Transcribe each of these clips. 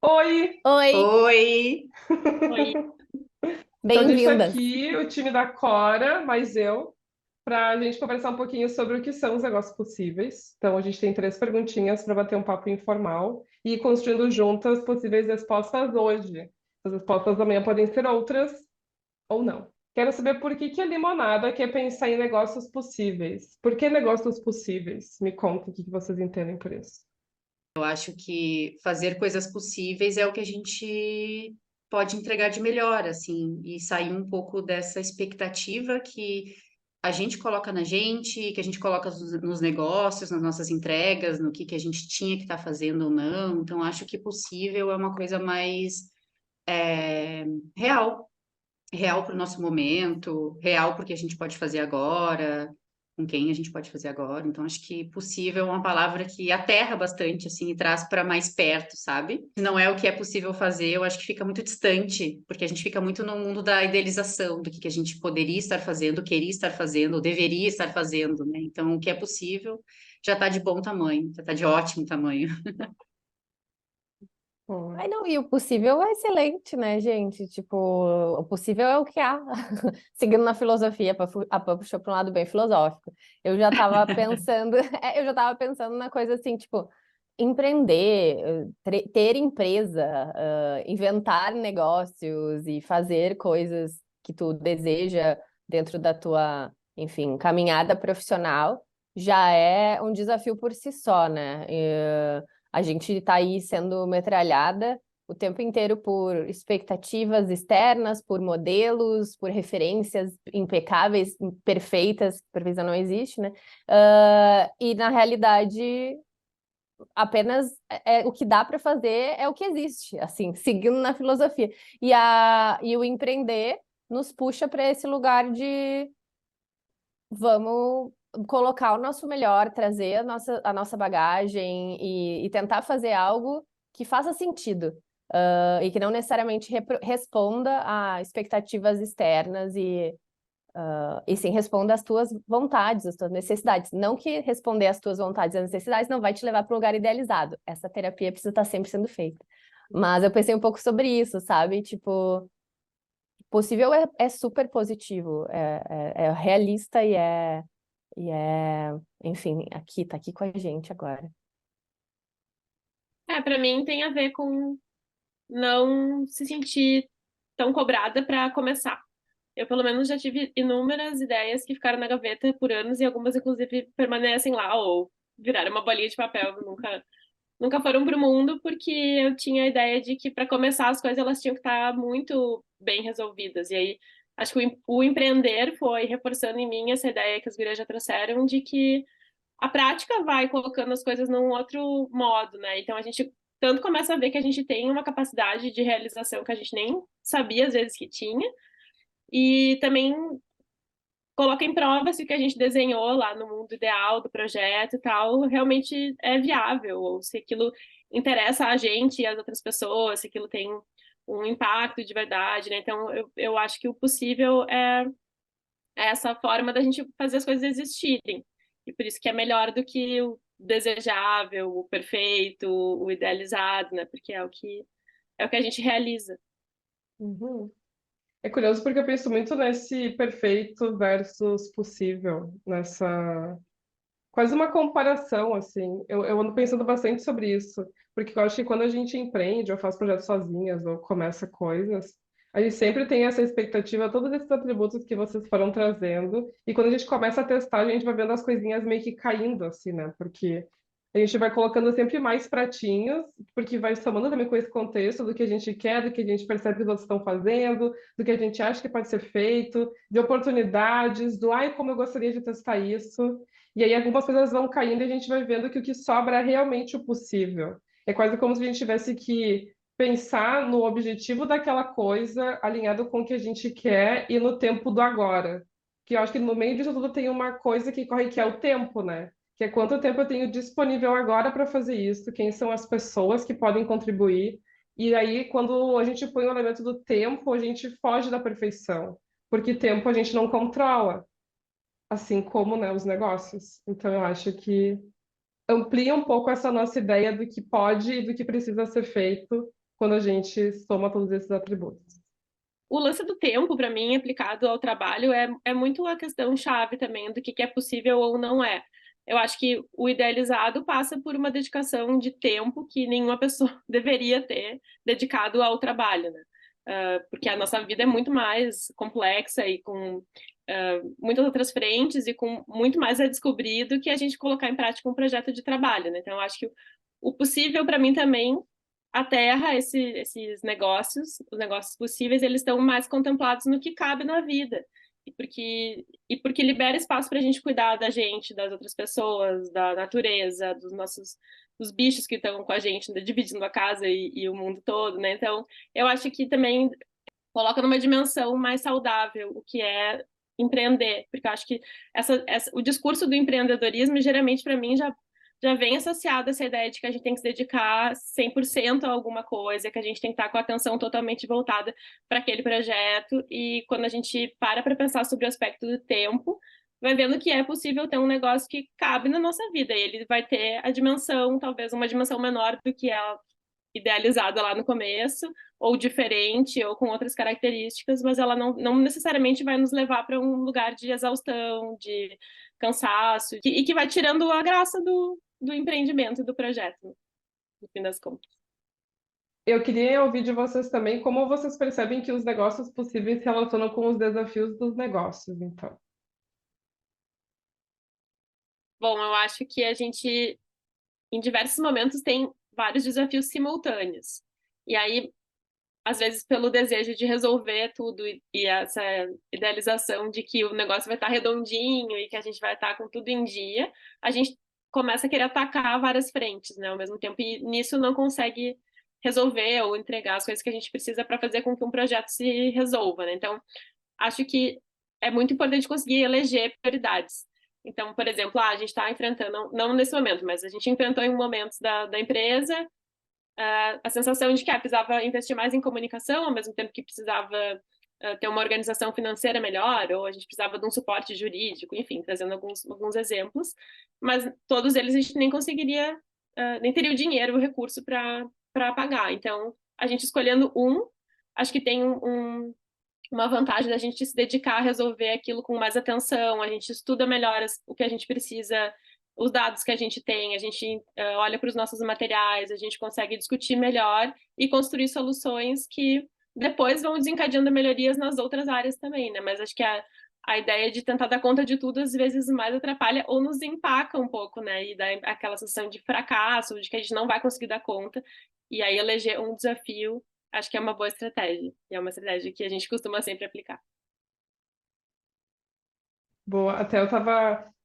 Oi! Oi, Oi, oi. Então a gente está Bem-vindas. aqui, o time da Cora, mais eu, para a gente conversar um pouquinho sobre o que são os negócios possíveis. Então a gente tem três perguntinhas para bater um papo informal e ir construindo juntas possíveis respostas hoje. As respostas amanhã podem ser outras ou não. Quero saber por que a Limonada quer pensar em negócios possíveis. Por que negócios possíveis? Me conta o que vocês entendem por isso. eu acho que fazer coisas possíveis é o que a gente pode entregar de melhor, assim, e sair um pouco dessa expectativa que a gente coloca na gente, que a gente coloca nos negócios, nas nossas entregas, no que a gente tinha que estar fazendo ou não. Então, acho que possível é uma coisa mais é, real, real para o nosso momento, real porque a gente pode fazer agora, com quem a gente pode fazer agora. Então, acho que possível é uma palavra que aterra bastante, assim, e traz para mais perto, sabe? Se não é o que é possível fazer, eu acho que fica muito distante, porque a gente fica muito no mundo da idealização, do que a gente poderia estar fazendo, queria estar fazendo, ou deveria estar fazendo, né? Então, o que é possível já está de bom tamanho, já está de ótimo tamanho. Bom, Ai, não, e o possível é excelente, né, gente? Tipo, o possível é o que há. Seguindo na filosofia, a Pã puxou para um lado bem filosófico. Eu já estava pensando, eu já estava pensando na coisa assim, tipo, empreender, ter empresa, inventar negócios e fazer coisas que tu deseja dentro da tua, enfim, caminhada profissional, já é um desafio por si só, né? A gente está aí sendo metralhada o tempo inteiro por expectativas externas, por modelos, por referências impecáveis, perfeitas, perfeição não existe, né? E na realidade, apenas o que dá para fazer é o que existe, assim, seguindo na filosofia. E o empreender nos puxa para esse lugar de vamos colocar o nosso melhor, trazer a nossa bagagem e tentar fazer algo que faça sentido. E que não necessariamente responda a expectativas externas e sim responda às tuas vontades, às tuas necessidades. Não que responder às tuas vontades e às necessidades não vai te levar para um lugar idealizado. Essa terapia precisa estar sempre sendo feita. Mas eu pensei um pouco sobre isso, sabe? Tipo, possível é super positivo, é realista e enfim, aqui, tá aqui com a gente agora. Para mim tem a ver com não se sentir tão cobrada para começar. Eu, pelo menos, já tive inúmeras ideias que ficaram na gaveta por anos e algumas, inclusive, permanecem lá ou viraram uma bolinha de papel, nunca foram para o mundo, porque eu tinha a ideia de que para começar as coisas elas tinham que estar muito bem resolvidas. E aí, acho que o empreender foi reforçando em mim essa ideia que as gurias já trouxeram de que a prática vai colocando as coisas num outro modo, né? Então a gente tanto começa a ver que a gente tem uma capacidade de realização que a gente nem sabia às vezes que tinha, e também coloca em prova se o que a gente desenhou lá no mundo ideal do projeto e tal realmente é viável, ou se aquilo interessa a gente e as outras pessoas, se aquilo tem um impacto de verdade, né? Então eu acho que o possível é essa forma da gente fazer as coisas existirem. E por isso que é melhor do que o desejável, o perfeito, o idealizado, né? Porque é o que a gente realiza. uhum. É curioso porque eu penso muito nesse perfeito versus possível, nessa quase uma comparação, assim. Eu ando pensando bastante sobre isso, porque eu acho que quando a gente empreende, ou faz projetos sozinhas, ou começa coisas, a gente sempre tem essa expectativa, todos esses atributos que vocês foram trazendo, e quando a gente começa a testar, a gente vai vendo as coisinhas meio que caindo, assim, né? Porque a gente vai colocando sempre mais pratinhos, porque vai somando também com esse contexto do que a gente quer, do que a gente percebe que os outros estão fazendo, do que a gente acha que pode ser feito, de oportunidades, do ai, como eu gostaria de testar isso. E aí algumas coisas vão caindo e a gente vai vendo que o que sobra é realmente o possível. É quase como se a gente tivesse que pensar no objetivo daquela coisa alinhado com o que a gente quer e no tempo do agora. Que eu acho que no meio disso tudo tem uma coisa que corre que é o tempo, né? Que é quanto tempo eu tenho disponível agora para fazer isso, quem são as pessoas que podem contribuir. E aí, quando a gente põe o elemento do tempo, a gente foge da perfeição, porque tempo a gente não controla assim como, né, os negócios. Então, eu acho que amplia um pouco essa nossa ideia do que pode e do que precisa ser feito quando a gente soma todos esses atributos. O lance do tempo, para mim, aplicado ao trabalho, é muito a questão chave também do que é possível ou não é. Eu acho que o idealizado passa por uma dedicação de tempo que nenhuma pessoa deveria ter dedicado ao trabalho, né? Porque a nossa vida é muito mais complexa e com muitas outras frentes e com muito mais a descobrir do que a gente colocar em prática um projeto de trabalho, né? Então, eu acho que o possível para mim também a Terra, esses negócios, os negócios possíveis, eles estão mais contemplados no que cabe na vida. E porque libera espaço para a gente cuidar da gente, das outras pessoas, da natureza, dos bichos que estão com a gente, né, dividindo a casa e o mundo todo, né? Então, eu acho que também coloca numa dimensão mais saudável o que é empreender, porque eu acho que o discurso do empreendedorismo, geralmente, para mim, já vem associado a essa ideia de que a gente tem que se dedicar 100% a alguma coisa, que a gente tem que estar com a atenção totalmente voltada para aquele projeto, e quando a gente para pensar sobre o aspecto do tempo, vai vendo que é possível ter um negócio que cabe na nossa vida, e ele vai ter a dimensão, talvez uma dimensão menor do que é idealizada lá no começo, ou diferente, ou com outras características, mas ela não necessariamente vai nos levar para um lugar de exaustão, de cansaço, e que vai tirando a graça do empreendimento, do projeto, no fim das contas. Eu queria ouvir de vocês também como vocês percebem que os negócios possíveis se relacionam com os desafios dos negócios, então. Bom, eu acho que a gente, em diversos momentos, tem vários desafios simultâneos. E aí, às vezes, pelo desejo de resolver tudo e essa idealização de que o negócio vai estar redondinho e que a gente vai estar com tudo em dia, a gente começa a querer atacar várias frentes, né, ao mesmo tempo, e nisso não consegue resolver ou entregar as coisas que a gente precisa para fazer com que um projeto se resolva, né? Então, acho que é muito importante conseguir eleger prioridades. Então, por exemplo, a gente está enfrentando, não nesse momento, mas a gente enfrentou em momentos da empresa a sensação de que precisava investir mais em comunicação, ao mesmo tempo que precisava ter uma organização financeira melhor, ou a gente precisava de um suporte jurídico, enfim, trazendo alguns exemplos, mas todos eles a gente nem conseguiria, nem teria o dinheiro, o recurso para pagar. Então, a gente escolhendo acho que tem uma vantagem da gente se dedicar a resolver aquilo com mais atenção, a gente estuda melhor o que a gente precisa, os dados que a gente tem, a gente olha para os nossos materiais, a gente consegue discutir melhor e construir soluções que depois vão desencadeando melhorias nas outras áreas também, né? Mas acho que a ideia de tentar dar conta de tudo às vezes mais atrapalha ou nos empaca um pouco, né? E dá aquela sensação de fracasso, de que a gente não vai conseguir dar conta. E aí eleger um desafio, acho que é uma boa estratégia. E é uma estratégia que a gente costuma sempre aplicar. Boa, até eu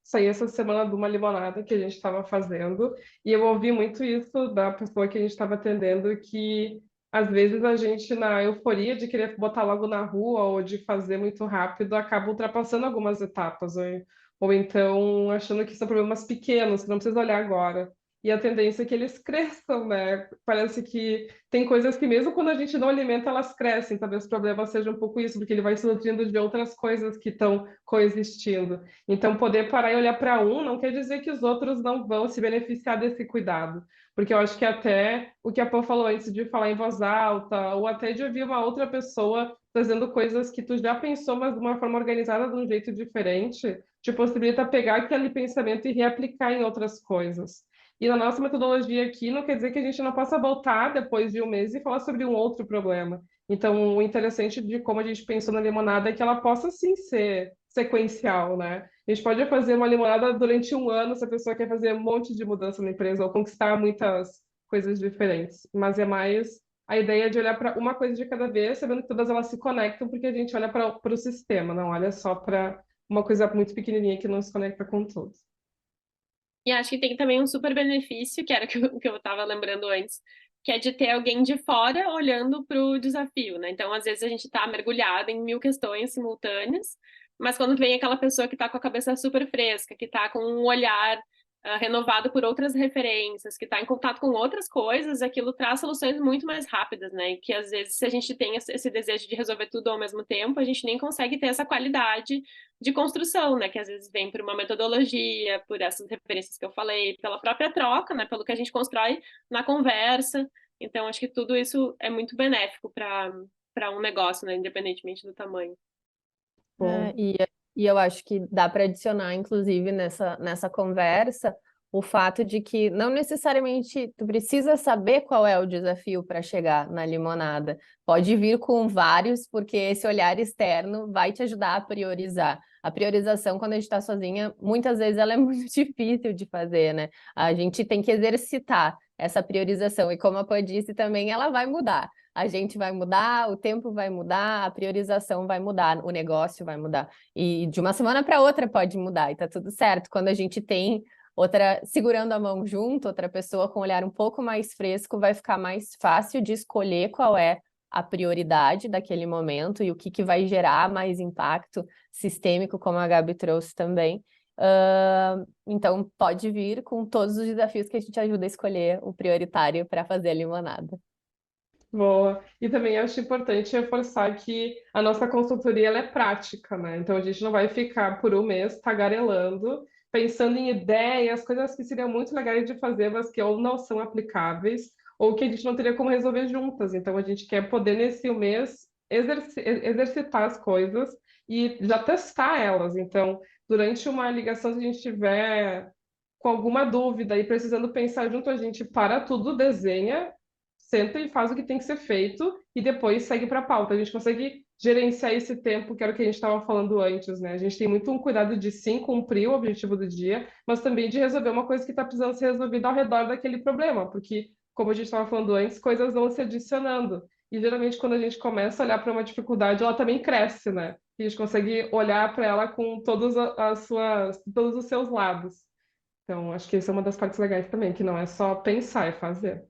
saí essa semana de uma limonada que a gente estava fazendo e eu ouvi muito isso da pessoa que a gente estava atendendo, que às vezes a gente, na euforia de querer botar logo na rua ou de fazer muito rápido, acaba ultrapassando algumas etapas, ou então achando que são problemas pequenos, que não precisa olhar agora. E a tendência é que eles cresçam, né? Parece que tem coisas que mesmo quando a gente não alimenta, elas crescem. Talvez o problema seja um pouco isso, porque ele vai se nutrindo de outras coisas que estão coexistindo. Então, poder parar e olhar para um não quer dizer que os outros não vão se beneficiar desse cuidado. Porque eu acho que até o que a Pô falou antes de falar em voz alta, ou até de ouvir uma outra pessoa trazendo coisas que tu já pensou, mas de uma forma organizada, de um jeito diferente, te possibilita pegar aquele pensamento e reaplicar em outras coisas. E na nossa metodologia aqui, não quer dizer que a gente não possa voltar depois de um mês e falar sobre um outro problema. Então, o interessante de como a gente pensou na limonada é que ela possa sim ser sequencial, né? A gente pode fazer uma limonada durante um ano se a pessoa quer fazer um monte de mudança na empresa ou conquistar muitas coisas diferentes. Mas é mais a ideia de olhar para uma coisa de cada vez, sabendo que todas elas se conectam, porque a gente olha para o sistema, não olha só para uma coisa muito pequenininha que não se conecta com todos. E acho que tem também um super benefício, que era o que eu estava lembrando antes, que é de ter alguém de fora olhando para o desafio, né? Então, às vezes, a gente está mergulhado em 1000 questões simultâneas, mas quando vem aquela pessoa que está com a cabeça super fresca, que está com um olhar renovado por outras referências, que está em contato com outras coisas, aquilo traz soluções muito mais rápidas, né? E que às vezes, se a gente tem esse desejo de resolver tudo ao mesmo tempo, a gente nem consegue ter essa qualidade de construção, né? Que às vezes vem por uma metodologia, por essas referências que eu falei, pela própria troca, né? Pelo que a gente constrói na conversa. Então, acho que tudo isso é muito benéfico para um negócio, né? Independentemente do tamanho. É, Bom, e eu acho que dá para adicionar, inclusive, nessa conversa, o fato de que não necessariamente tu precisa saber qual é o desafio para chegar na limonada. Pode vir com vários, porque esse olhar externo vai te ajudar a priorizar. A priorização, quando a gente está sozinha, muitas vezes ela é muito difícil de fazer, né? A gente tem que exercitar essa priorização, e como a Pã disse também, ela vai mudar. A gente vai mudar, o tempo vai mudar, a priorização vai mudar, o negócio vai mudar. E de uma semana para outra pode mudar, e tá tudo certo. Quando a gente tem outra segurando a mão junto, outra pessoa com um olhar um pouco mais fresco, vai ficar mais fácil de escolher qual é a prioridade daquele momento e o que vai gerar mais impacto sistêmico, como a Gabi trouxe também. Então, pode vir com todos os desafios que a gente ajuda a escolher o prioritário para fazer a limonada. boa. E também acho importante reforçar que a nossa consultoria ela é prática, né? Então a gente não vai ficar por um mês tagarelando, pensando em ideias, coisas que seriam muito legais de fazer, mas que ou não são aplicáveis, ou que a gente não teria como resolver juntas. Então a gente quer poder, nesse mês, exercitar as coisas e já testar elas. Então, durante uma ligação, se a gente tiver com alguma dúvida e precisando pensar junto, a gente para tudo, desenha, senta e faz o que tem que ser feito e depois segue para a pauta. A gente consegue gerenciar esse tempo, que era o que a gente estava falando antes, né? A gente tem muito um cuidado de sim cumprir o objetivo do dia, mas também de resolver uma coisa que está precisando ser resolvida ao redor daquele problema, porque, como a gente estava falando antes, coisas vão se adicionando. E geralmente, quando a gente começa a olhar para uma dificuldade, ela também cresce, né? E a gente consegue olhar para ela com todos os seus lados. Então, acho que essa é uma das partes legais também, que não é só pensar, é fazer.